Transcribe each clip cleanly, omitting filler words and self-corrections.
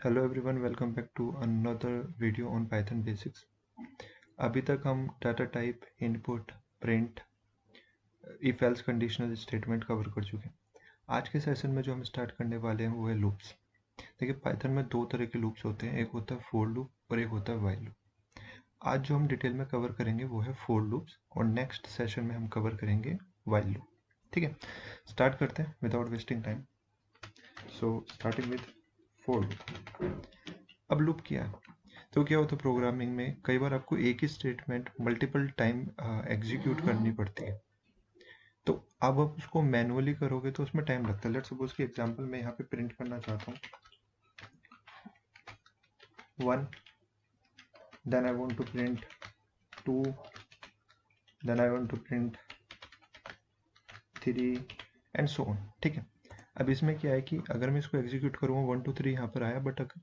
Hello everyone, welcome back to another video on Python basics. अभी तक हम data type, input, print, if else conditional statement cover कर चुके हैं। आज के सेशन में जो हम स्टार्ट करने वाले हैं वो है लूप्स। देखिए, पाइथन में दो तरह के लूप्स होते हैं, एक होता है फोर लूप और एक होता है व्हाइल लूप। आज जो हम डिटेल में कवर करेंगे वो है फोर लूप्स और नेक्स्ट सेशन में हम कवर करेंगे व्हाइल लूप। ठीक है, स्टार्ट करते हैं without wasting time. So starting with for loop. अब लूप क्या है? तो क्या होता है प्रोग्रामिंग में, कई बार आपको एक ही स्टेटमेंट मल्टीपल टाइम एग्जीक्यूट करनी पड़ती है। तो अब आप उसको मैनुअली करोगे तो उसमें टाइम लगता है। लेट्स सपोज की एग्जांपल मैं यहाँ पे प्रिंट करना चाहता हूँ 1, then I want to print 2, then I want to print 3 and so on. ठीक है, अब इसमें क्या है कि अगर मैं इसको एग्जीक्यूट करूँगा 1 2 3 यहाँ पर आया, बट अगर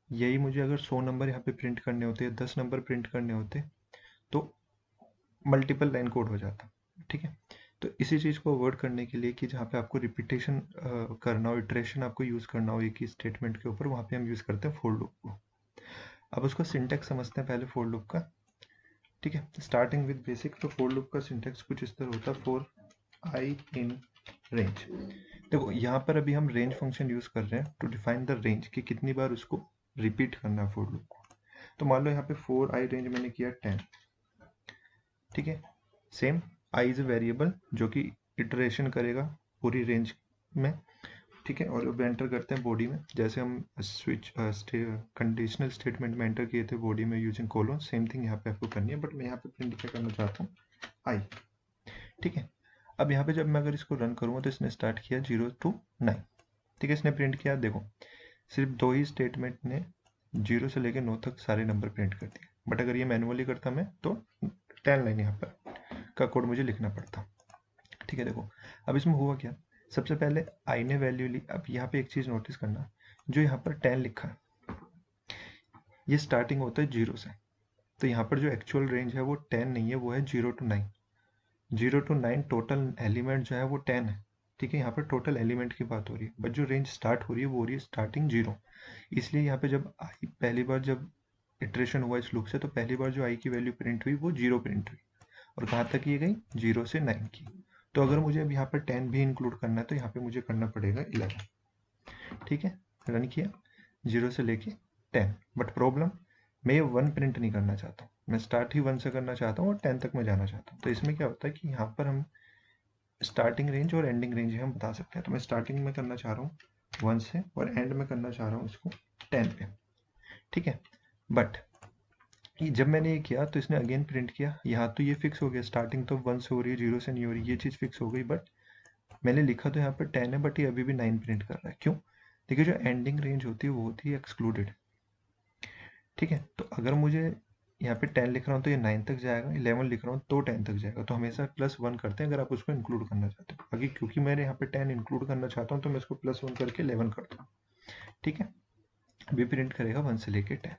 यही मुझे अगर 100 नंबर यहाँ पे प्रिंट करने होते या 10 नंबर प्रिंट करने होते तो मल्टीपल लाइन कोड हो जाता। ठीक है, तो इसी चीज़ को अवॉइड करने के लिए कि जहाँ पे आपको रिपीटेशन करना हो, इटरेशन आपको यूज़ करना हो एक ही स्टेटमेंट के ऊपर, वहाँ पे हम यूज़ करते हैं फॉर लूप को। अब उसका सिंटेक्स समझते हैं पहले फॉर लूप का। ठीक है, स्टार्टिंग विद बेसिक। तो फॉर लूप का सिंटेक्स कुछ इस तरह होता है, फॉर आई इन रेंज। देखो यहाँ पर अभी हम रेंज फंक्शन यूज़ कर रहे हैं टू डिफाइन द रेंज कि कितनी बार उसको रिपीट करना है फॉर लूप को। तो मान लो यहाँ पे फॉर आई रेंज मैंने किया 10। ठीक है, same I is a variable जो कि इटरेशन करेगा पूरी रेंज में। ठीक है, और अब एंटर करते हैं बॉडी में, जैसे हम स्विच कंडीशनल स्टेटमेंट में एंटर किए थे बॉडी में यूजिंग कोलोन, सेम थिंग यहाँ पे आपको करनी है, बट मैं यहाँ पे प्रिंट क्या करना चाहता हूँ, आई। ठीक है, अब यहाँ पे जब मैं अगर इसको रन करूँगा तो इसने स्टार्ट किया 0 to 9। ठीक है, इसने प्रिंट किया, देखो सिर्फ दो ही स्टेटमेंट ने 0 से लेकर 9 तक सारे नंबर प्रिंट कर दिए। बट अगर ये मैनुअली करता मैं तो 10 लाइन यहाँ पर का कोड मुझे लिखना पड़ता। ठीक है, देखो अब इसमें हुआ क्या, सबसे पहले आई ने वैल्यू ली। अब यहाँ पे एक चीज नोटिस करना, जो यहाँ पर 10 लिखा है ये स्टार्टिंग होता है 0 से। तो यहाँ पर जो एक्चुअल रेंज है वो 10 नहीं है, वो है 0 to 9। 0 to 9 टोटल एलिमेंट जो है वो 10 है। ठीक है, यहाँ पर टोटल एलिमेंट की बात हो रही है, बट जो रेंज स्टार्ट हो रही है वो हो रही है स्टार्टिंग 0। इसलिए यहाँ पे जब आई पहली बार जब इटरेशन हुआ इस लूप से, तो पहली बार जो आई की वैल्यू प्रिंट हुई वो 0 प्रिंट हुई। और कहाँ तक ये गई, 0 से 9 की। तो अगर मुझे अब यहाँ पर 10 भी इंक्लूड करना है तो यहाँ पे मुझे करना पड़ेगा 11। ठीक है, रन किया 0 से लेके 10। बट प्रॉब्लम, मैं ये 1 प्रिंट नहीं करना चाहता हूँ, मैं स्टार्ट ही 1 से करना चाहता हूँ और 10 तक मैं जाना चाहता हूँ। तो इसमें क्या होता है कि यहाँ पर हम स्टार्टिंग रेंज और एंडिंग रेंज हम बता सकते हैं। तो मैं स्टार्टिंग में करना चाह रहा हूँ 1 से और एंड में करना चाह रहा हूँ इसको 10 पे। ठीक है, बट जब मैंने ये किया तो इसने अगेन प्रिंट किया। यहाँ तो ये फिक्स हो गया, स्टार्टिंग तो 1 से हो रही है, 0 से नहीं हो रही, ये चीज़ फिक्स हो गई। बट मैंने लिखा तो यहाँ पर 10 है, बट ये अभी भी 9 प्रिंट कर रहा है। क्यों? देखिए, जो एंडिंग रेंज होती है वो होती है एक्सक्लूडेड। ठीक है, तो अगर मुझे यहाँ पे 10 लिख रहा हूँ तो ये 9 तक जाएगा, 11 लिख रहा हूँ तो 10 तक जाएगा। तो हमेशा +1 करते हैं अगर आप उसको इंक्लूड करना चाहते हो। बाकी क्योंकि मैंने यहाँ पे 10 इंक्लूड करना चाहता हूँ तो मैं इसको +1 करके 11 करता हूँ। ठीक है, अभी प्रिंट करेगा 1 से लेके 10।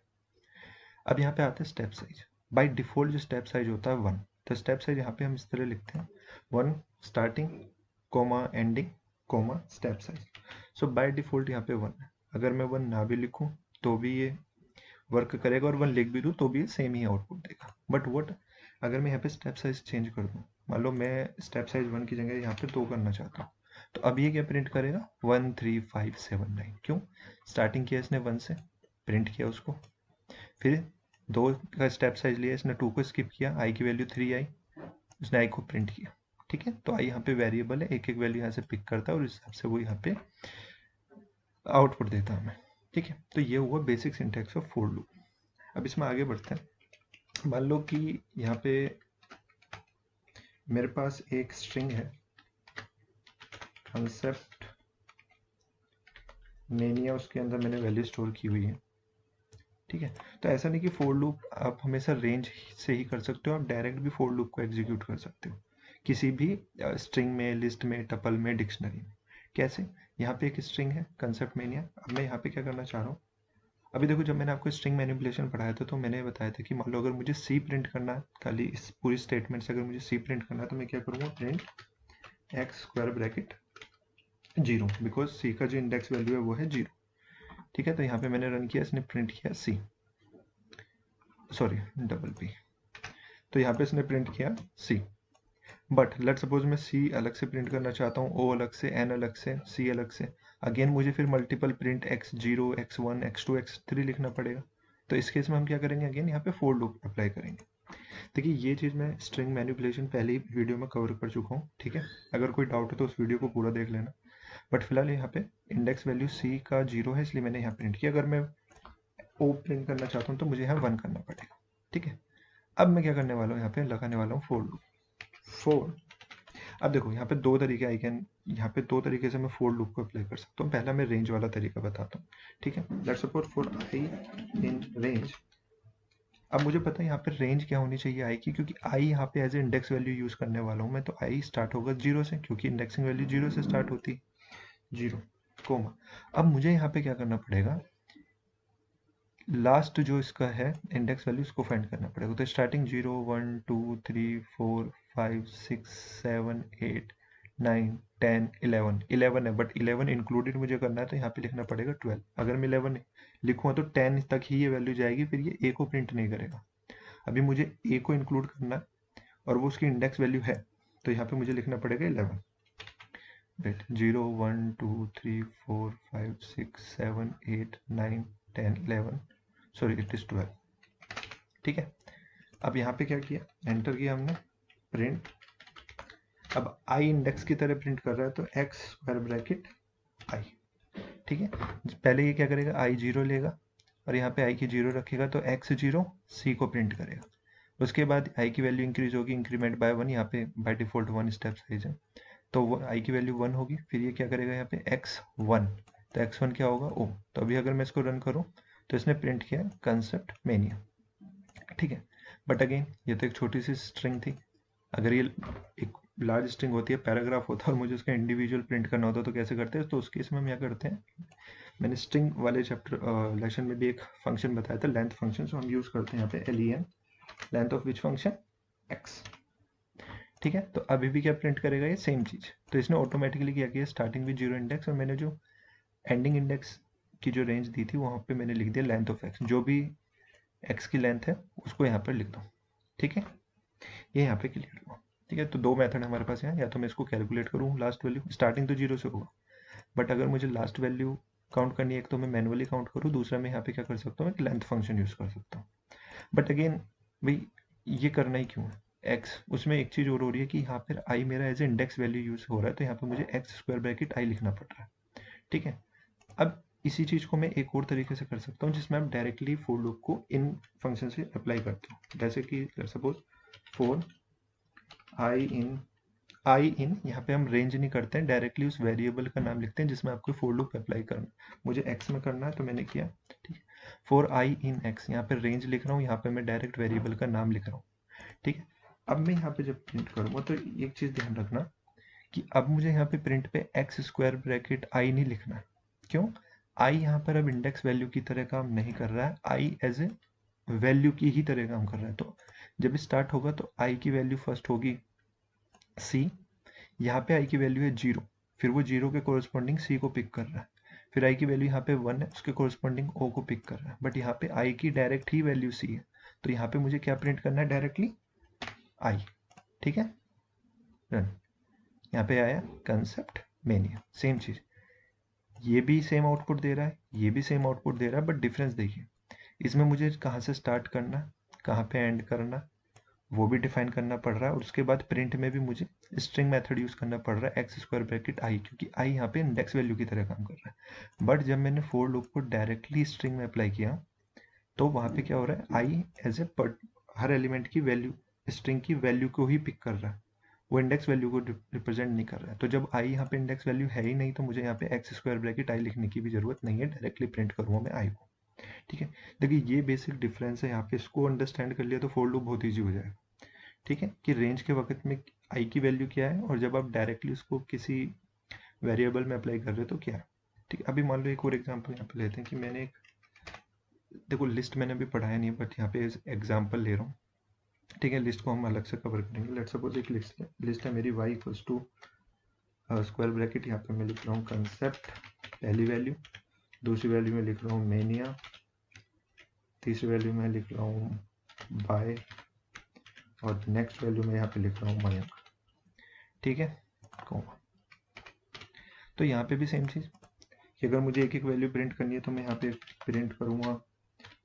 अब यहाँ पे आता है स्टेप साइज। बाय डिफॉल्ट जो स्टेप साइज होता है 1। तो स्टेप साइज यहाँ पे हम इस तरह लिखते हैं, 1 starting comma ending comma step size. So by default यहाँ पे 1 है। अगर मैं 1 ना भी लिखूँ तो भी ये वर्क करेगा, और 1 लिख भी दूँ तो भी सेम ही आउटपुट देगा। बट वट अगर मैं यहाँ पे स्टेप साइज चेंज कर दूँ, मान लो मैं स्टेप साइज 1 की जगह यहाँ पे 2 करना चाहता हूँ, तो अब ये क्या प्रिंट करेगा, 1 3 5 7 9। क्यों? स्टार्टिंग किया इसने 1 से, प्रिंट किया उसको, फिर 2 का स्टेप साइज लिया इसने, 2 को स्किप किया, आई की वैल्यू 3 आई, उसने आई को प्रिंट किया। ठीक है, तो आई यहाँ पे वेरिएबल है, एक एक वैल्यू यहाँ से पिक करता है और इस हिसाब से वो यहाँ पे आउटपुट देता है हमें। ठीक है, तो ये हुआ basic syntax of for loop. अब इसमें आगे बढ़ते हैं। मान लो कि यहाँ पे मेरे पास एक स्ट्रिंग है, कंसेप्ट मेनिया, उसके अंदर मैंने वैल्यू स्टोर की हुई है। ठीक है, तो ऐसा नहीं कि फॉर लूप आप हमेशा रेंज से ही कर सकते हो, आप डायरेक्ट भी फॉर लूप को एग्जीक्यूट कर सकते हो किसी भी स्ट्रिंग में, लिस्ट में, टपल में, डिक्शनरी में। कैसे? यहाँ पे एक स्ट्रिंग है कंसेप्ट मेनिया। अब मैं यहाँ पे क्या करना चाह रहा हूँ, अभी देखो जब मैंने आपको स्ट्रिंग मैनिपुलेशन पढ़ाया था तो मैंने बताया था कि मान लो अगर मुझे सी प्रिंट करना है, खाली इस पूरी स्टेटमेंट से अगर मुझे सी प्रिंट करना है तो मैं क्या करूँगा, print x square bracket 0, because C का जो इंडेक्स वैल्यू है वो है 0। ठीक है, तो यहाँ पे मैंने रन किया, इसने प्रिंट किया सी, सॉरी डबल पी, तो यहाँ पे इसने प्रिंट किया सी। बट लेट सपोज मैं सी अलग से प्रिंट करना चाहता हूँ, ओ अलग से, एन अलग से, सी अलग से, अगेन मुझे फिर multiple print x0 x1 x2 x3 लिखना पड़ेगा। तो इस केस में हम क्या करेंगे, अगेन यहाँ पे फोर लूप अप्लाई करेंगे। देखिए ये चीज़ मैं स्ट्रिंग मैनिपुलेशन पहले ही वीडियो में कवर कर चुका हूँ, ठीक है, अगर कोई डाउट है तो उस वीडियो को पूरा देख लेना। बट फिलहाल यहाँ पे इंडेक्स वैल्यू सी का 0 है, इसलिए मैंने यहाँ प्रिंट किया। अगर मैं ओ प्रिंट करना चाहता हूँ तो मुझे यहाँ 1 करना पड़ेगा, ठीक है। अब मैं क्या करने वाला हूँ, यहाँ पे लगाने वाला हूँ फोर लूप। फोर, अब देखो यहाँ पे दो तरीके आई कैन, यहाँ पे दो तरीके से मैं फोर लूप को अप्लाई कर सकता हूँ। पहला मैं रेंज वाला तरीका बताता हूँ, ठीक है। Let's suppose for I in range, अब मुझे पता है यहाँ पे रेंज क्या होनी चाहिए आई की, क्योंकि आई यहाँ पे as a index value use करने वाला हूँ मैं, तो आई स्टार्ट होगा 0 से, क्योंकि इंडेक्सिंग वैल्यू 0 से स्टार्ट होती, 0 कोमा। अब मुझे यहाँ पे क्या करना पड़ेगा, लास्ट जो इसका है इंडेक्स वैल्यू, इसको फाइंड करना पड़ेगा। तो स्टार्टिंग 0 1 2 3 4 5 6 7 8 9 10 11 11 है, बट 11 इंक्लूडेड मुझे करना है, तो यहाँ पे लिखना पड़ेगा 12। अगर मैं 11 लिखूँगा तो 10 तक ही ये वैल्यू जाएगी, फिर ये ए को प्रिंट नहीं करेगा। अभी मुझे ए को इंक्लूड करना है और वो उसकी इंडेक्स वैल्यू है, तो यहाँ पे मुझे लिखना पड़ेगा 11। वेट, 0 1 2 3 4 5 6 7 8 9 10 11, सॉरी इट इज 12, ठीक है। अब यहाँ पे क्या किया, एंटर किया हमने, प्रिंट। अब आई इंडेक्स की तरह प्रिंट कर रहा है, तो एक्स स्क्वायर ब्रैकेट आई, ठीक है। पहले ये क्या करेगा, आई 0 लेगा और यहाँ पे आई की 0 रखेगा, तो एक्स 0 सी को प्रिंट करेगा। उसके बाद आई की वैल्यू इंक्रीज होगी, इंक्रीमेंट बाय 1, यहाँ पे बाय डिफॉल्ट 1 स्टेप साइज है, तो वो आई की वैल्यू 1 होगी। फिर ये क्या करेगा यहाँ पे x1, तो x1 क्या होगा, ओ। तो अभी अगर मैं इसको रन करूँ तो इसने प्रिंट किया कंसेप्ट मेनिया, ठीक है। बट अगेन ये तो एक छोटी सी स्ट्रिंग थी, अगर ये एक लार्ज स्ट्रिंग होती है, पैराग्राफ होता है और मुझे उसका इंडिविजुअल प्रिंट करना होता तो कैसे करते हैं, तो उस केस में हम क्या करते हैं, मैंने स्ट्रिंग वाले चैप्टर लेसन में भी एक फंक्शन बताया था, लेंथ फंक्शन, सो हम यूज करते हैं यहाँ पे len, length of which function, x, ठीक है। तो अभी भी क्या प्रिंट करेगा, ये सेम चीज। तो इसने ऑटोमेटिकली क्या किया, स्टार्टिंग विद 0 इंडेक्स, और मैंने जो एंडिंग इंडेक्स की जो रेंज दी थी वहां पे मैंने लिख दिया लेंथ ऑफ x, जो भी x की लेंथ है उसको यहाँ पर लिख दो, ठीक है। ये यहाँ पे क्लियर हुआ, ठीक है। तो दो मेथड हमारे पास है, या तो मैं इसको कैलकुलेट करूँ लास्ट वैल्यू, स्टार्टिंग तो 0 से होगा, बट अगर मुझे लास्ट वैल्यू काउंट करनी है, एक तो मैं मैनुअली काउंट करूँ, दूसरा मैं यहाँ पे क्या कर सकता हूँ, एक लेंथ फंक्शन यूज कर सकता हूँ। बट अगेन भाई ये करना ही क्यों है, एक्स, उसमें एक चीज और हो रही है कि यहाँ पर आई मेरा as a index value use हो रहा है, तो यहाँ पे मुझे एक्स स्क्वायर ब्रैकेट आई लिखना पड़ रहा है, ठीक है। अब इसी चीज को मैं एक और तरीके से कर सकता हूँ, जिसमें आप डायरेक्टली फॉर लूप को इन फंक्शन से अप्लाई करते हो, जैसे कि सपोज फॉर आई इन यहाँ पे हम रेंज नहीं करते हैं, डायरेक्टली उस वेरिएबल का नाम लिखते हैं जिसमें आपको फॉर लूप अप्लाई करना। मुझे एक्स में करना है तो मैंने किया, ठीक है, फॉर आई इन एक्स, यहाँ पे रेंज लिख रहा हूँ, यहाँ पे मैं डायरेक्ट वेरिएबल का नाम लिख रहा हूँ, ठीक है। अब मैं यहाँ पे जब प्रिंट करूँगा तो एक चीज ध्यान रखना कि अब मुझे यहाँ पे प्रिंट पे एक्स स्क्वायर ब्रैकेट आई नहीं लिखना है। क्यों, आई यहाँ पर अब इंडेक्स वैल्यू की तरह काम नहीं कर रहा है, आई एज ए वैल्यू की ही तरह काम कर रहा है। तो जब स्टार्ट होगा तो आई की वैल्यू फर्स्ट होगी सी, यहाँ पे आई की वैल्यू है 0, फिर वो 0 के कोरस्पॉन्डिंग सी को पिक कर रहा है, फिर आई की वैल्यू यहाँ पे 1 है, उसके कोरस्पॉन्डिंग ओ को पिक कर रहा है, बट यहाँ पे आई की डायरेक्ट ही वैल्यू सी है, तो यहाँ पे मुझे क्या प्रिंट करना है, डायरेक्टली आई, ठीक है। रन, यहाँ पे आया कंसेप्ट मेनिया, सेम चीज, ये भी सेम आउटपुट दे रहा है, ये भी सेम आउटपुट दे रहा है, बट डिफरेंस देखिए, इसमें मुझे कहाँ से स्टार्ट करना, कहाँ पे एंड करना, वो भी डिफाइन करना पड़ रहा है, और उसके बाद प्रिंट में भी मुझे स्ट्रिंग मेथड यूज करना पड़ रहा है, एक्स स्क्वायर ब्रैकेट आई, क्योंकि आई यहाँ पे इंडेक्स वैल्यू की तरह काम कर रहा है। बट जब मैंने फोर लूप को डायरेक्टली स्ट्रिंग में अप्लाई किया, तो वहां पे क्या हो रहा है, I as a her element की वैल्यू, स्ट्रिंग की वैल्यू को ही पिक कर रहा है, वो इंडेक्स वैल्यू को रिप्रेजेंट नहीं कर रहा है। तो जब आई यहाँ पे इंडेक्स वैल्यू है ही नहीं, तो मुझे यहाँ पे एक्स स्क्वायर ब्रैकेट आई लिखने की भी जरूरत नहीं है, डायरेक्टली प्रिंट करूंगा मैं आई को, ठीक है। देखिए ये बेसिक डिफरेंस है, यहाँ पे इसको अंडरस्टैंड कर लिया तो फोर लूप बहुत ईजी हो जाएगा, ठीक है, कि रेंज के वक्त में आई की वैल्यू क्या है, और जब आप डायरेक्टली उसको किसी वेरिएबल में अप्लाई कर रहे हो तो क्या है, ठीक है। अभी मान लो एक और एग्जांपल यहाँ पे लेते हैं कि मैंने एक, देखो लिस्ट मैंने अभी पढ़ाया नहीं, बट यहाँ पे एग्जांपल ले रहा हूँ, ठीक है। लिस्ट को हम अलग से कवर करेंगे। लेट्स सपोज एक लिस्ट है मेरी y equals to square bracket, यहाँ पे मैं लिख रहा हूँ कंसेप्ट पहली वैल्यू, दूसरी वैल्यू में लिख रहा हूँ मेनिया, तीसरी वैल्यू में लिख रहा हूँ बाय, और नेक्स्ट वैल्यू में यहाँ पे लिख रहा हूँ मयंक। ठीक है, कोमा। तो यहाँ पे भी सेम चीज़ कि अगर मुझे एक एक वैल्यू प्रिंट करनी है तो मैं यहाँ पे प्रिंट करूँगा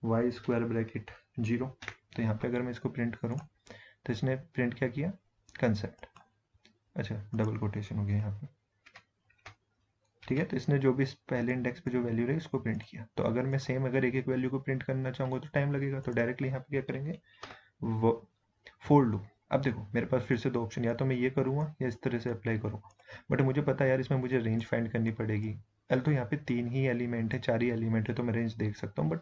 y स्क्वायर ब्रैकेट 0। तो यहाँ पे अगर मैं इसको प्रिंट करूँ तो इसने प्रिंट क्या किया, कंसेप्ट। अच्छा, डबल कोटेशन हो गया यहाँ पे। ठीक है, तो इसने जो भी इस पहले इंडेक्स पे जो वैल्यू रही उसको प्रिंट किया। तो अगर मैं सेम अगर एक एक वैल्यू को प्रिंट करना चाहूँगा तो टाइम लगेगा, तो डायरेक्टली यहाँ पे क्या करेंगे, वो फोर लूप। अब देखो मेरे पास फिर से दो ऑप्शन, या तो मैं ये करूँगा या इस तरह से अप्लाई करूँगा, बट मुझे पता है यार इसमें मुझे रेंज फाइंड करनी पड़ेगी। तो यहाँ पे 3 ही एलिमेंट है, 4 ही एलिमेंट है, तो मैं रेंज देख सकता हूँ, बट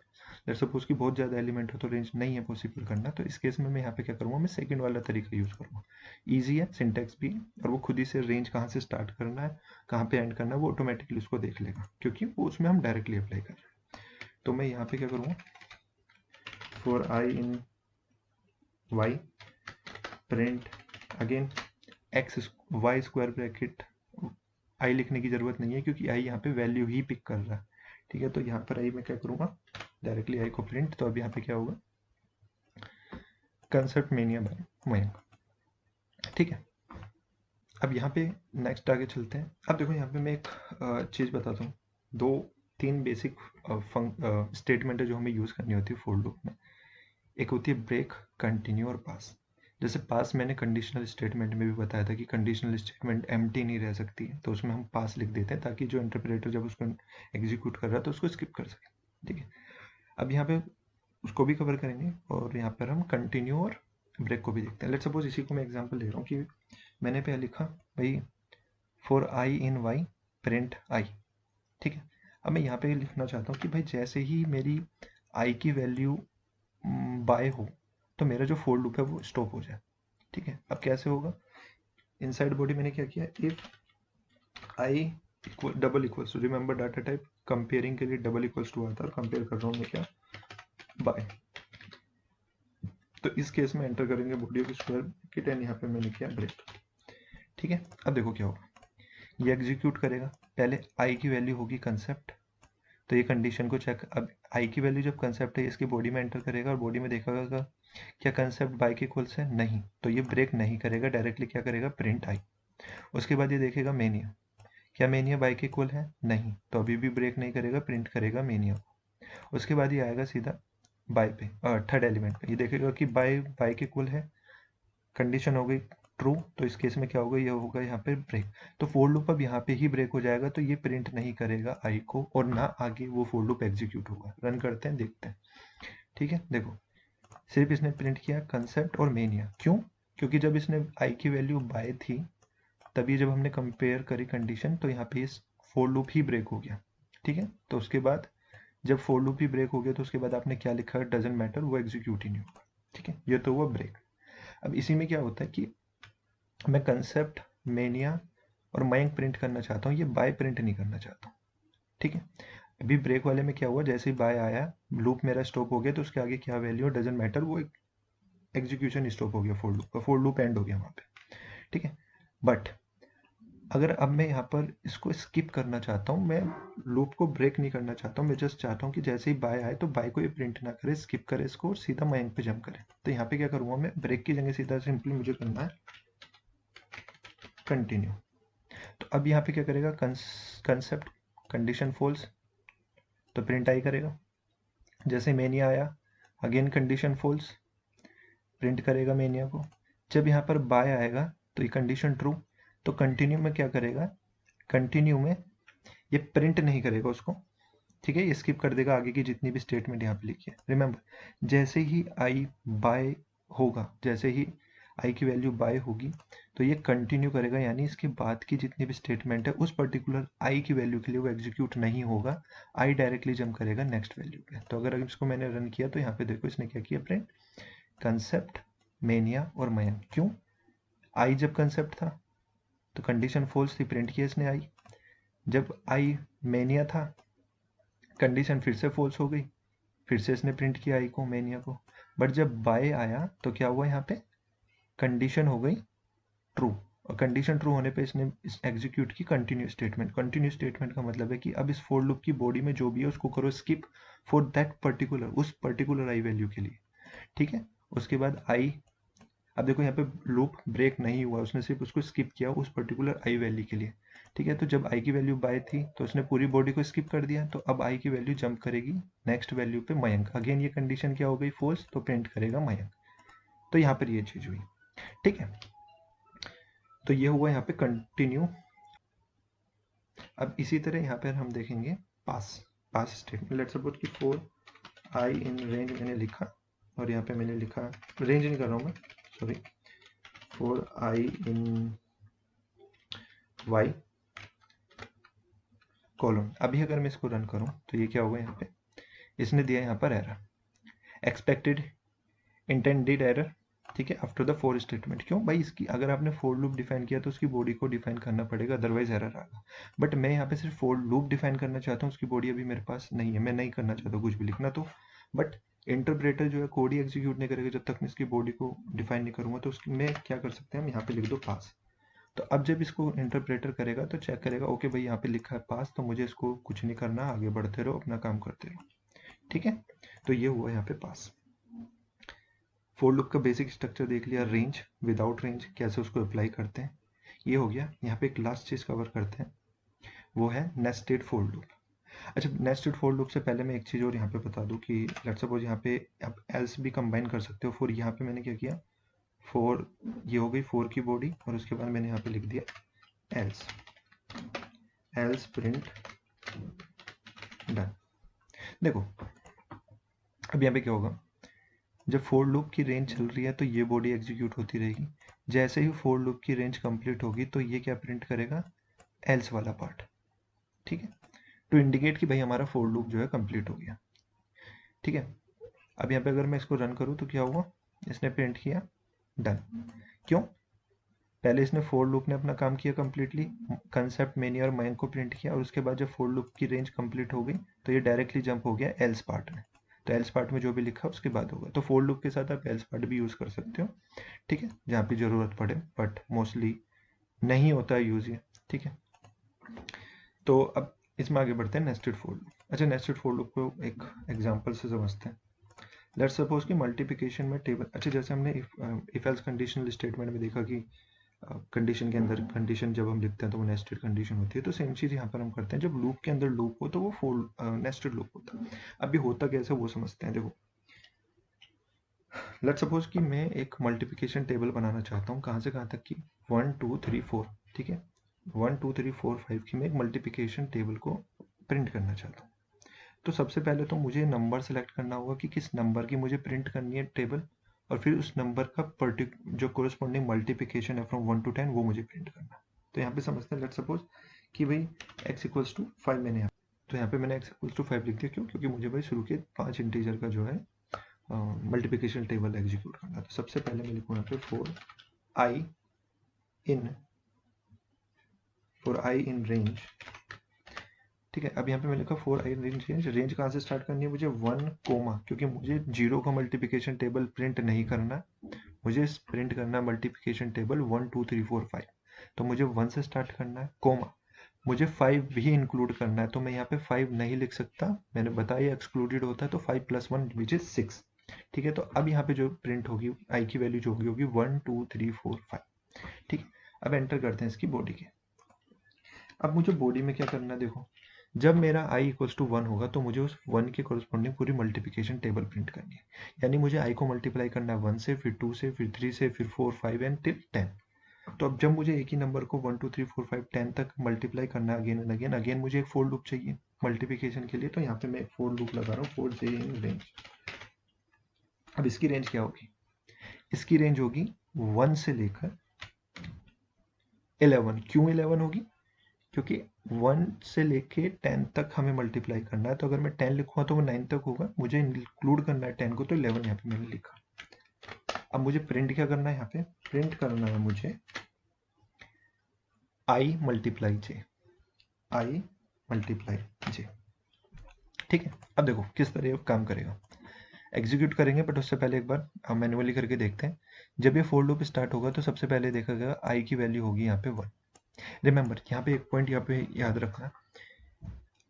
लेट्स सपोज कि बहुत ज़्यादा एलिमेंट हो तो रेंज नहीं है पॉसिबल करना। तो इस केस में मैं यहाँ पे क्या करूँगा, मैं सेकंड वाला तरीका यूज़ करूँगा। ईजी है, सिंटेक्स भी, और वो खुद ही से रेंज कहाँ से स्टार्ट करना है कहाँ पे एंड करना है वो ऑटोमेटिकली उसको देख लेगा, क्योंकि वो उसमें हम डायरेक्टली अप्लाई कर रहे हैं। तो मैं यहाँ पे क्या करूँगा, for I in y print again x y square bracket, i लिखने की जरूरत नहीं है क्योंकि आई यहाँ पे वैल्यू ही पिक कर रहा है। ठीक है, तो यहाँ पर आई मैं क्या करूँगा, डायरेक्टली आई को प्रिंट। तो अब यहाँ पे क्या होगा, कंसेप्ट मेनिया बाय मयंक। ठीक है, अब यहाँ पे नेक्स्ट आगे चलते हैं। अब देखो यहाँ पे मैं एक चीज़ बताता हूँ, दो तीन बेसिक स्टेटमेंट है जो हमें यूज़ करनी होती है फॉर लूप में। एक होती है ब्रेक, कंटिन्यू और पास। जैसे पास मैंने कंडीशनल स्टेटमेंट में भी बताया था कि कंडीशनल स्टेटमेंट एम्प्टी नहीं रह सकती है, तो उसमें हम पास लिख देते हैं ताकि जो इंटरप्रेटर जब उसको एग्जीक्यूट कर रहा है तो उसको स्किप कर सके। ठीक है, अब यहाँ पे उसको भी कवर करेंगे और यहाँ पर हम कंटिन्यू और ब्रेक को भी देखते हैं। लेट्स सपोज इसी को मैं एग्जांपल ले रहा हूँ कि मैंने पहले लिखा भाई for I in y print i. ठीक है, अब मैं यहाँ पे लिखना चाहता हूँ कि भाई जैसे ही मेरी आई की वैल्यू बाय हो तो मेरा जो फोर लूप है वो स्टॉप हो जाए। ठीक है, अब कैसे होगा, इनसाइड बॉडी मैंने क्या किया, if I equal double equals to, remember data type comparing के लिए डबल इक्वल्स टू आता है, और कंपेयर कर रहा हूँ मैं क्या, बाय। तो इस केस में एंटर करेंगे body of square bracket and यहाँ पे मैंने किया ब्रेक। ठीक है, अब देखो क्या होगा, ये एग्जीक्यूट करेगा, पहले आई की वैल्यू होगी कंसेप्ट, तो ये कंडीशन को चेक, अब आई की वैल्यू जब कंसेप्ट है इसकी बॉडी में एंटर करेगा और बॉडी में देखेगा क्या कंसेप्ट बाय के इक्वल्स है, नहीं, तो ये ब्रेक नहीं करेगा, डायरेक्टली क्या करेगा, प्रिंट आई। उसके बाद ये देखेगा मेनिया, क्या मेनिया बाय के इक्वल है, नहीं, तो अभी भी ब्रेक नहीं करेगा, प्रिंट करेगा मेनिया। उसके बाद ये आएगा सीधा बाय पे, थर्ड एलिमेंट पे, ये देखेगा कि बाय बाय के इक्वल है, कंडीशन हो गई ट्रू, तो इस केस में क्या होगा, ये होगा यहाँ पे ब्रेक। तो फोर लूप अब यहाँ पे ही ब्रेक हो जाएगा, तो ये प्रिंट नहीं करेगा आई को और ना आगे वो फोर लूप एग्जीक्यूट होगा। रन करते हैं, देखते हैं। ठीक है, देखो सिर्फ इसने प्रिंट किया कंसेप्ट और मेनिया, क्यों, क्योंकि जब इसने आई की वैल्यू बाय थी तभी जब हमने कंपेयर करी कंडीशन तो यहाँ पे इस फोर लूप ही ब्रेक हो गया। ठीक है, तो उसके बाद जब फोर लूप ही ब्रेक हो गया तो उसके बाद आपने क्या लिखा है, डजंट मैटर, वो एग्जीक्यूट ही नहीं होगा। ठीक है, ये तो हुआ ब्रेक। अब इसी में क्या होता है कि मैं कंसेप्ट मेनिया और मयंक प्रिंट करना चाहता हूँ, ये बाय प्रिंट नहीं करना चाहता हूँ। ठीक है, अभी ब्रेक वाले में क्या हुआ, जैसे ही बाय आया लूप मेरा स्टॉप हो गया, तो उसके आगे क्या वैल्यू डजंट मैटर, वो एग्जीक्यूशन स्टॉप हो गया फोर लूप का, फोर लूप एंड हो गया वहाँ पे। ठीक है, बट अगर अब मैं यहाँ पर इसको स्किप करना चाहता हूँ, मैं लूप को ब्रेक नहीं करना चाहता हूँ, मैं जस्ट चाहता हूँ कि जैसे ही बाय आए तो बाय को ये प्रिंट ना करे, स्किप करे इसको और सीधा मयंक पे जंप करे। तो यहाँ पे क्या करूँगा मैं, ब्रेक की जगह सीधा सिंपली मुझे करना है कंटिन्यू। तो अब यहाँ पे क्या करेगा, कंसेप्ट कंडीशन फॉल्स, तो प्रिंट आई करेगा। जैसे मेनिया आया अगेन कंडीशन फॉल्स, प्रिंट करेगा मेनिया को। जब यहाँ पर बाय आएगा तो ये कंडीशन ट्रू, तो कंटिन्यू में क्या करेगा, कंटिन्यू में ये प्रिंट नहीं करेगा उसको। ठीक है, ये स्किप कर देगा आगे की जितनी भी स्टेटमेंट यहाँ पे लिखी है। रिमेंबर जैसे ही आई बाय होगा, जैसे ही आई की वैल्यू बाय होगी तो ये कंटिन्यू करेगा, यानी इसके बाद की जितनी भी स्टेटमेंट है उस पर्टिकुलर आई की वैल्यू के लिए वो एग्जीक्यूट नहीं होगा, आई डायरेक्टली जंप करेगा नेक्स्ट वैल्यू पे। तो अगर इसको मैंने रन किया तो यहाँ पे देखो इसने क्या किया, प्रिंट कंसेप्ट मेनिया और मयंक। क्यों, आई जब कंसेप्ट था तो कंडीशन फॉल्स थी, प्रिंट किया इसने आई। जब आई मेनिया था कंडीशन फिर से फॉल्स हो गई, फिर से इसने प्रिंट किया आई को, मेनिया को। बट जब बाय आया तो क्या हुआ, यहाँ पे कंडीशन हो गई ट्रू, और कंडीशन ट्रू होने पे इसने इस एग्जीक्यूट की कंटिन्यू स्टेटमेंट। कंटिन्यू स्टेटमेंट का मतलब है कि अब इस फोर लूप की बॉडी में जो भी है उसको करो स्किप फॉर दैट पर्टिकुलर, उस पर्टिकुलर आई वैल्यू के लिए, ठीक है। उसके बाद आई, अब देखो यहाँ पे लूप ब्रेक नहीं हुआ, उसने सिर्फ उसको स्किप किया उस पर्टिकुलर आई वैल्यू के लिए, ठीक है। तो जब आई की वैल्यू बाय थी तो उसने पूरी बॉडी को स्किप कर दिया, तो अब आई की वैल्यू जंप करेगी नेक्स्ट वैल्यू पे मयंक। अगेन ये कंडीशन क्या हो गई, फॉल्स, तो प्रिंट करेगा मयंक। तो यहाँ पर ये चीज हुई, ठीक है। तो ये हुआ यहाँ पे कंटिन्यू। अब इसी तरह यहाँ पर हम देखेंगे पास। पास स्टेटमेंट, लेट्स सपोज कि फॉर आई इन रेंज मैंने लिखा, और यहाँ पे मैंने लिखा, रेंज नहीं कर रहा हूँ मैं, sorry, for I in Y column. अभी अगर मैं इसको रन करूँ तो ये क्या होगा, यहाँ पे इसने दिया यहाँ पर एरर, एक्सपेक्टेड इंटेंडेड एरर, ठीक है, आफ्टर द फोर स्टेटमेंट। क्यों भाई, इसकी अगर आपने फोर लूप डिफाइन किया तो उसकी बॉडी को डिफाइन करना पड़ेगा, अदरवाइज एरर आएगा। बट मैं यहाँ पे सिर्फ फोर लूप डिफाइन करना चाहता हूँ, उसकी बॉडी अभी मेरे पास नहीं है, मैं नहीं करना चाहता कुछ भी लिखना तो। बट इंटरप्रेटर जो है कोड ही एग्जीक्यूट नहीं करेगा जब तक मैं इसकी बॉडी को डिफाइन नहीं करूंगा। तो उसकी मैं क्या कर सकते हैं, हम यहाँ पे लिख दो पास। तो अब जब इसको इंटरप्रेटर करेगा तो चेक करेगा, ओके भाई यहाँ पे लिखा है पास, तो मुझे इसको कुछ नहीं करना, आगे बढ़ते रहो, अपना काम करते रहो, ठीक है। तो ये हुआ यहाँ पे पास। फोर लूप का बेसिक स्ट्रक्चर देख लिया, रेंज, विदाउट रेंज कैसे उसको अप्लाई करते हैं, ये हो गया। यहाँ पे एक लास्ट चीज कवर करते हैं, वो है नेस्टेड फोर लूप। अच्छा, नेस्टेड फोर लूप से पहले मैं एक चीज और यहाँ पे बता दूं कि लेट्स सपोज यहाँ पे आप एल्स भी कंबाइन कर सकते हो। फॉर यहाँ पे मैंने क्या किया, फोर, ये हो गई फोर की बॉडी, और उसके बाद मैंने यहाँ पे लिख दिया एल्स, एल्स प्रिंट डन। देखो अब यहाँ पे क्या होगा, जब फोर लूप की रेंज चल रही है तो ये बॉडी एग्जीक्यूट होती रहेगी। जैसे ही फोर लूप की रेंज कंप्लीट होगी तो ये क्या प्रिंट करेगा, एल्स वाला पार्ट, ठीक है, टू इंडिकेट कि भाई हमारा फोर लूप जो है कंप्लीट हो गया, ठीक है। अब यहाँ पे अगर मैं इसको रन करूँ तो क्या हुआ, इसने प्रिंट किया डन। क्यों, पहले इसने फोर लूप ने अपना काम किया कंप्लीटली, कंसेप्ट मेनी और मयंक को प्रिंट किया, और उसके बाद जब फोर लूप की रेंज कंप्लीट हो गई तो ये डायरेक्टली जंप हो गया एल्स पार्ट में। तो एल्स पार्ट में जो भी लिखा उसके बाद होगा। तो फोर लूप के साथ आप एल्स पार्ट भी यूज कर सकते हो, ठीक है, जहाँ पे जरूरत पड़े, बट मोस्टली नहीं होता है यूज ये, ठीक है। तो अब इसमें आगे बढ़ते हैं, नेस्टेड फोर लूप। अच्छा, नेस्टेड फोर लूप को एक एग्जांपल से समझते हैं। लेट्स सपोज कि मल्टीप्लिकेशन में टेबल, अच्छा जैसे हमने इफ एल्स कंडीशनल स्टेटमेंट में देखा कि कंडीशन के अंदर कंडीशन जब हम लिखते हैं तो वो नेस्टेड कंडीशन होती है, तो सेम चीज यहाँ पर हम करते हैं। जब लूप के अंदर लूप हो तो वो फोर नेस्टेड लूप होता है। अभी होता कैसे वो समझते हैं। देखो लेट्स सपोज कि मैं एक मल्टीप्लिकेशन टेबल बनाना चाहता हूँ, कहाँ से कहाँ तक की, 1 2 3 4, ठीक है, 1 2 3 4 5 की मैं एक मल्टीप्लिकेशन टेबल को प्रिंट करना चाहता हूँ। तो सबसे पहले तो मुझे नंबर सेलेक्ट करना होगा कि किस नंबर की मुझे प्रिंट करनी है टेबल, और फिर उस नंबर का जो कोरिस्पॉन्डिंग मल्टीप्लिकेशन है फ्रॉम 1 to 10 वो मुझे प्रिंट करना है। तो यहाँ पे समझते हैं, लेट्स सपोज कि भाई x इक्वल्स टू 5 मैंने यहाँ, तो यहाँ पे मैंने x इक्वल्स टू 5 लिख दिया। क्यों, क्योंकि मुझे भाई शुरू के 5 इंटीजर का जो है मल्टीप्लिकेशन टेबल एग्जीक्यूट करना है। तो सबसे पहले मैं लिखूँ यहाँ पे फॉर आई इन रेंज, ठीक है। अब यहाँ पे मैं लिखा फॉर आई रेंज, रेंज कहाँ से स्टार्ट करनी है मुझे, 1 कोमा, क्योंकि मुझे जीरो का मल्टीप्लिकेशन टेबल प्रिंट नहीं करना, मुझे प्रिंट करना है मल्टीप्लिकेशन टेबल 1 2 3 4 5। तो मुझे 1 से स्टार्ट करना है, कोमा, मुझे 5 भी इंक्लूड करना है, तो मैं यहाँ पे 5 नहीं लिख सकता, मैंने बताया एक्सक्लूडेड होता है, तो 5 + 1 विच इज 6, ठीक है। तो अब यहाँ पे जो प्रिंट होगी आई की वैल्यू जो होगी 1 2 3 4 5, ठीक है। अब एंटर करते हैं इसकी बॉडी के। अब मुझे बॉडी में क्या करना है, देखो जब मेरा i इक्वल्स टू 1 होगा तो मुझे उस 1 के कॉरस्पॉन्डिंग पूरी मल्टीप्लिकेशन टेबल प्रिंट करनी है। यानी मुझे i को मल्टीप्लाई करना है 1 से, फिर 2 से, फिर 3 से, फिर 4 5 एंड टिल 10। तो अब जब मुझे एक ही नंबर को 1 2 3 4 5 10 तक मल्टीप्लाई करना है अगेन एंड अगेन, अगेन मुझे एक फोर लूप चाहिए मल्टीप्लिकेशन के लिए। तो यहाँ पे मैं एक फोर लूप लगा रहा हूँ, फोर j इन रेंज। अब इसकी रेंज क्या होगी, इसकी रेंज होगी 1 से लेकर 11। क्यों 11 होगी, क्योंकि 1 से लेके 10 तक हमें मल्टीप्लाई करना है। तो अगर मैं 10 लिखूंगा तो वो 9 तक होगा, मुझे इंक्लूड करना है 10 को, तो 11 यहाँ पे मैंने लिखा। अब मुझे प्रिंट क्या करना है, यहाँ पे प्रिंट करना है मुझे i multiply j, i multiply j, ठीक है। अब देखो किस तरह काम करेगा, एग्जीक्यूट करेंगे, बट उससे पहले एक बार मैन्युअली करके देखते हैं। जब ये फोर लूप स्टार्ट होगा तो सबसे पहले देखा गया आई की वैल्यू होगी यहाँ पे 1। रिमेंबर यहाँ पे एक पॉइंट यहाँ पे याद रखना,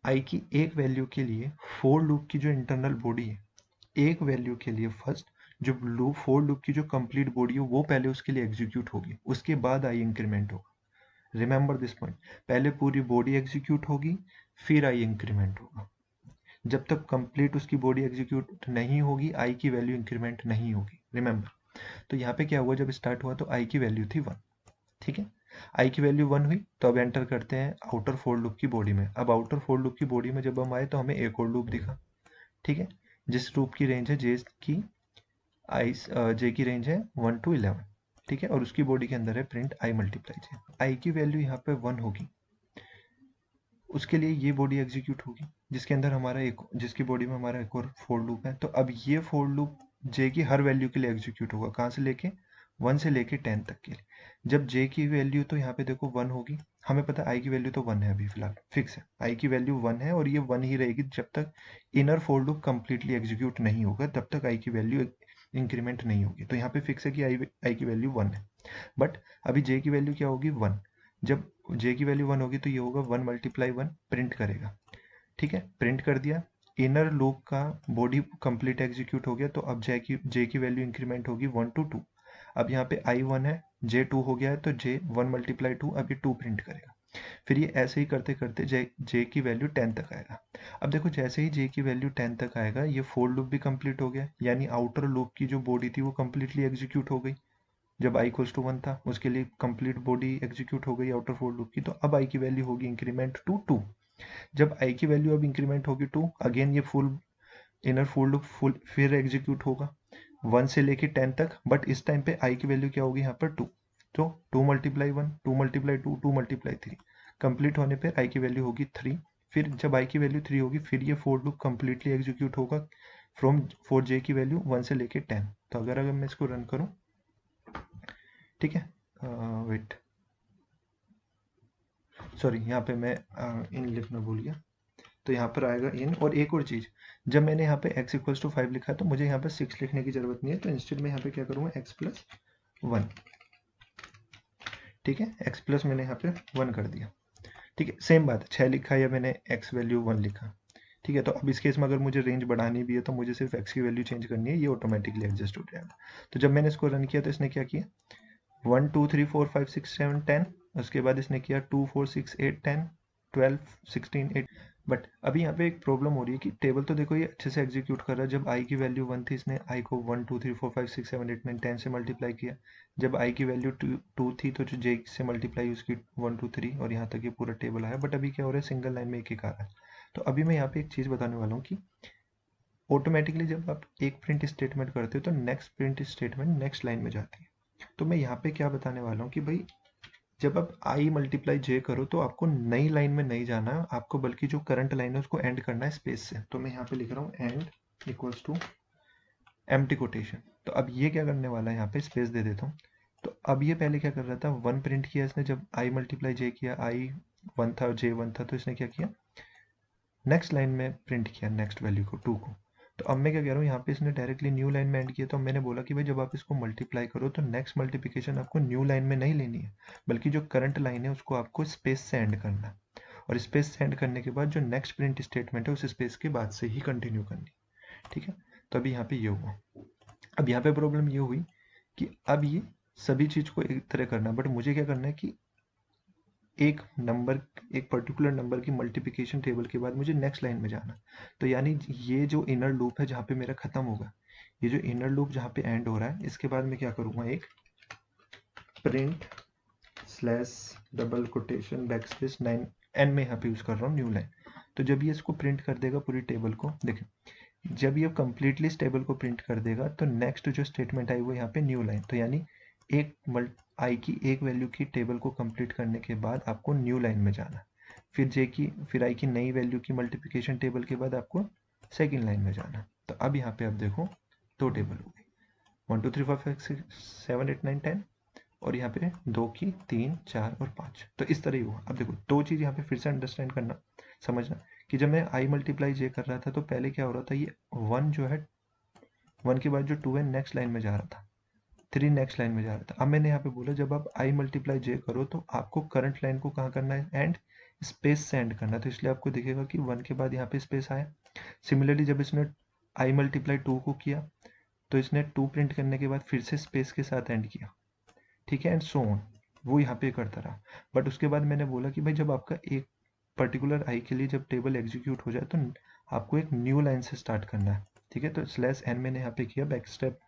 आई की एक वैल्यू के लिए फोर लूप की जो इंटरनल बॉडी है, एक वैल्यू के लिए फर्स्ट जो लूप फोर लूप की जो कंप्लीट बॉडी है वो पहले उसके लिए एग्जीक्यूट होगी, उसके बाद आई इंक्रीमेंट होगा। रिमेंबर दिस पॉइंट, पहले पूरी बॉडी एग्जीक्यूट होगी फिर आई इंक्रीमेंट होगा। जब तक कंप्लीट उसकी बॉडी एग्जीक्यूट नहीं होगी आई की वैल्यू इंक्रीमेंट नहीं होगी। रिमेंबर, तो यहाँ पे क्या हुआ, जब स्टार्ट हुआ तो आई की वैल्यू थी 1, ठीक है। आई की वैल्यू 1 हुई तो अब एंटर करते हैं आउटर फोर लूप की बॉडी में। अब आउटर फोर लूप की बॉडी में जब हम आए तो हमें एक और लूप दिखा, ठीक है, जिस लूप की रेंज है जे की आई जे की रेंज है 1 to 11, ठीक है, और उसकी बॉडी के अंदर है प्रिंट आई मल्टीप्लाई जे। आई की वैल्यू यहाँ पे 1 होगी, उसके लिए ये बॉडी एग्जीक्यूट होगी जिसके अंदर हमारा एक, जिसकी बॉडी में हमारा एक और फोर लूप है। तो अब ये फोर लूप जे की हर वैल्यू के लिए एग्जीक्यूट होगा, कहाँ से लेके 1 से लेके 10 तक के लिए। जब जे की वैल्यू तो यहाँ पे देखो 1 होगी, हमें पता है आई की वैल्यू तो 1 है, अभी फिलहाल फिक्स है आई की वैल्यू 1 है और ये 1 ही रहेगी जब तक inner for loop completely execute नहीं होगा, तब तक आई की वैल्यू इंक्रीमेंट नहीं होगी। तो यहाँ पे फिक्स है कि आई की वैल्यू 1 है। बट अभी जे की वैल्यू क्या होगी 1, जब जे की वैल्यू 1 होगी तो ये होगा 1 मल्टीप्लाई 1 प्रिंट करेगा, ठीक है, प्रिंट कर दिया। इनर लूप का बॉडी कंप्लीट एग्जीक्यूट हो गया तो अब जे की वैल्यू इंक्रीमेंट होगी 1 to 2। अब यहाँ पे आई 1 है, जे 2 हो गया है तो जे 1 मल्टीप्लाई 2 अब ये 2 प्रिंट करेगा। फिर ये ऐसे ही करते करते जे की वैल्यू 10 तक आएगा। अब देखो जैसे ही जे की वैल्यू 10 तक आएगा ये फोर लूप भी कंप्लीट हो गया, यानी आउटर लूप की जो बॉडी थी वो कंप्लीटली एग्जीक्यूट हो गई। जब i इक्वल्स टू 1 था उसके लिए कंप्लीट बॉडी एग्जीक्यूट हो गई आउटर फोर लूप की, तो अब i की वैल्यू होगी इंक्रीमेंट टू 2। जब i की वैल्यू अब इंक्रीमेंट होगी 2, अगेन ये full inner for loop full फिर एग्जीक्यूट होगा 1 से लेके 10 तक, बट इस टाइम पे i की वैल्यू क्या होगी यहाँ पर 2। तो 2 मल्टीप्लाई 1, 2 मल्टीप्लाई 2, 2 मल्टीप्लाई 3, कंप्लीट होने पर i की वैल्यू होगी 3। फिर जब i की वैल्यू 3 होगी फिर ये फोर लूप कंप्लीटली एग्जीक्यूट होगा फ्रॉम फोर जे की वैल्यू 1 से लेके 10। तो अगर मैं इसको रन करूँ, ठीक है, वेट सॉरी यहाँ पे मैं इन लिखना भूल गया, तो यहाँ पर आएगा इन। और एक और चीज़, जब मैंने यहाँ पे x इक्वल्स टू 5 लिखा है तो मुझे यहाँ पे 6 लिखने की जरूरत नहीं है, तो इंस्टेड में यहाँ पे क्या करूँगा x प्लस 1, ठीक है, x प्लस मैंने यहाँ पे 1 कर दिया, ठीक है। सेम बात है 6 लिखा या मैंने x वैल्यू 1 लिखा, ठीक है। तो अब इस केस में अगर मुझे रेंज बढ़ानी भी है तो मुझे सिर्फ x की वैल्यू चेंज करनी है, ये ऑटोमेटिकली एडजस्ट हो जाएगा। तो जब मैंने इसको रन किया तो इसने क्या किया 1 2 3 4 5 6 7 10, उसके बाद इसने किया 2 4 6 8 10 12 16 8। बट अभी यहाँ पे एक प्रॉब्लम हो रही है कि टेबल तो देखो ये अच्छे से एग्जीक्यूट कर रहा है। जब i की वैल्यू 1 थी इसने i को 1 2 3 4 5 6 7 8 9 10 से मल्टीप्लाई किया। जब i की वैल्यू 2 थी तो जो j से मल्टीप्लाई उसकी 1 2 3 और यहाँ तक ये पूरा टेबल आया। बट अभी क्या हो रहा है सिंगल लाइन में एक आ रहा है। तो अभी मैं यहाँ पे एक चीज़ बताने वाला हूँ कि ऑटोमेटिकली जब आप एक प्रिंट स्टेटमेंट करते हो तो next print statement next line में जाती है। तो मैं यहाँ पे क्या बताने वाला हूँ कि भाई जब आप i मल्टीप्लाई j करो तो आपको नई लाइन में नहीं जाना आपको, बल्कि जो करंट लाइन है उसको एंड करना है स्पेस से। तो मैं यहाँ पे लिख रहा हूँ end equals to empty quotation. तो अब ये क्या करने वाला है, यहाँ पे स्पेस दे देता हूँ। तो अब ये पहले क्या कर रहा था 1 प्रिंट किया इसने, जब i मल्टीप्लाई j किया i 1 था j 1 था तो इसने क्या किया नेक्स्ट लाइन में प्रिंट किया नेक्स्ट वैल्यू को 2 को। तो अब मैं क्या कह रहा हूँ यहाँ पे इसने डायरेक्टली न्यू लाइन में एंड किया। तो मैंने बोला कि भाई जब आप इसको मल्टीप्लाई करो तो नेक्स्ट मल्टीप्लिकेशन आपको न्यू लाइन में नहीं लेनी है, बल्कि जो करंट लाइन है उसको आपको स्पेस से एंड करना है। और स्पेस से एंड करने के बाद जो नेक्स्ट प्रिंट स्टेटमेंट है उस स्पेस के बाद से ही कंटिन्यू करनी, ठीक है। तो अभी यहाँ पे ये हुआ। अब यहाँ पे प्रॉब्लम ये हुई कि अब ये सभी चीज़ को एक तरह करना है, बट मुझे क्या करना है कि एक नंबर एक पर्टिकुलर नंबर की मल्टीप्लिकेशन टेबल के बाद मुझे नेक्स्ट लाइन में जाना। तो यानी ये जो इनर लूप है जहाँ पे मेरा खत्म होगा, ये जो इनर लूप जहाँ पे एंड हो रहा है, इसके बाद मैं क्या करूँगा एक print slash double quotation back space 9 N में यहाँ पे यूज़ कर रहा हूँ न्यू लाइन। तो जब ये इसको प्रिंट कर देगा पूरी टेबल को, देखें जब ये कंप्लीटली इस टेबल को प्रिंट कर देगा तो नेक्स्ट जो स्टेटमेंट आई वो यहाँ पे न्यू लाइन। तो यानी एक आई की एक वैल्यू की टेबल को कंप्लीट करने के बाद आपको न्यू लाइन में जाना, फिर आई की नई वैल्यू की मल्टीप्लिकेशन टेबल के बाद आपको सेकेंड लाइन में जाना। तो अब यहाँ पे आप देखो दो टेबल हो गई 1 2 3 4 5 6 7 8 9 10 और यहाँ पे 2 की 3 4 और 5। तो इस तरह ही हुआ। अब देखो दो चीज़ यहाँ पे फिर से अंडरस्टैंड करना समझना कि जब मैं आई मल्टीप्लाई जे कर रहा था तो पहले क्या हो रहा था, ये 1 जो है 1 के बाद जो 2 है नेक्स्ट लाइन में जा रहा था, 3 नेक्स्ट लाइन में जा रहा था। अब मैंने यहाँ पे बोला जब आप i मल्टीप्लाई j करो तो आपको करंट लाइन को कहाँ करना है, एंड स्पेस से एंड करना है, तो इसलिए आपको दिखेगा कि 1 के बाद यहाँ पे स्पेस आया। सिमिलरली जब इसने i मल्टीप्लाई 2 को किया तो इसने 2 प्रिंट करने के बाद फिर से स्पेस के साथ एंड किया, ठीक है, एंड सो ऑन, वो यहाँ पे करता रहा। बट उसके बाद मैंने बोला कि भाई जब आपका एक पर्टिकुलर i के लिए जब टेबल एग्जीक्यूट हो जाए तो आपको एक न्यू लाइन से स्टार्ट करना है, ठीक है। तो स्लैश n मैंने यहाँ पे किया बैक स्टेप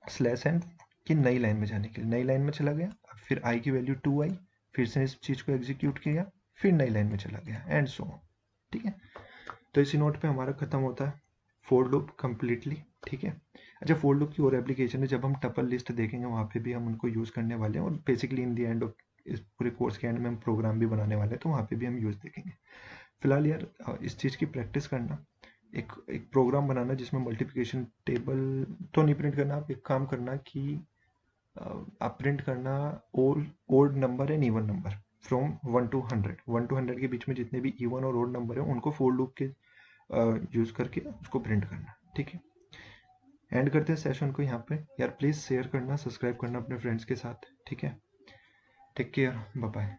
स्लैश एन की नई लाइन में जाने के लिए, नई लाइन में चला गया, फिर i की वैल्यू 2 आई, फिर से इस चीज़ को एग्जीक्यूट किया, फिर नई लाइन में चला गया, एंड सो ऑन, ठीक है। तो इसी नोट पे हमारा खत्म होता है फोर लूप कंप्लीटली, ठीक है। अच्छा, फोर लूप की और एप्लीकेशन है, जब हम टपल लिस्ट देखेंगे वहाँ पे भी हम उनको यूज़ करने वाले हैं, और basically in the end of इस पूरे कोर्स के एंड में हम प्रोग्राम भी बनाने वाले हैं, तो वहाँ पे भी हम यूज़ देखेंगे। फिलहाल यार इस चीज़ की प्रैक्टिस करना, एक प्रोग्राम बनाना जिसमें मल्टीप्लिकेशन टेबल तो नहीं प्रिंट करना, आप एक काम करना कि आप प्रिंट करना odd number and even number from 1 to 100, 1 to 100 के बीच में जितने भी इवन और ओड नंबर है उनको फोर लूप के यूज करके उसको प्रिंट करना, ठीक है। एंड करते हैं सेशन को यहाँ पे। यार प्लीज शेयर करना, सब्सक्राइब करना अपने फ्रेंड्स के साथ, ठीक है। Take care, bye bye.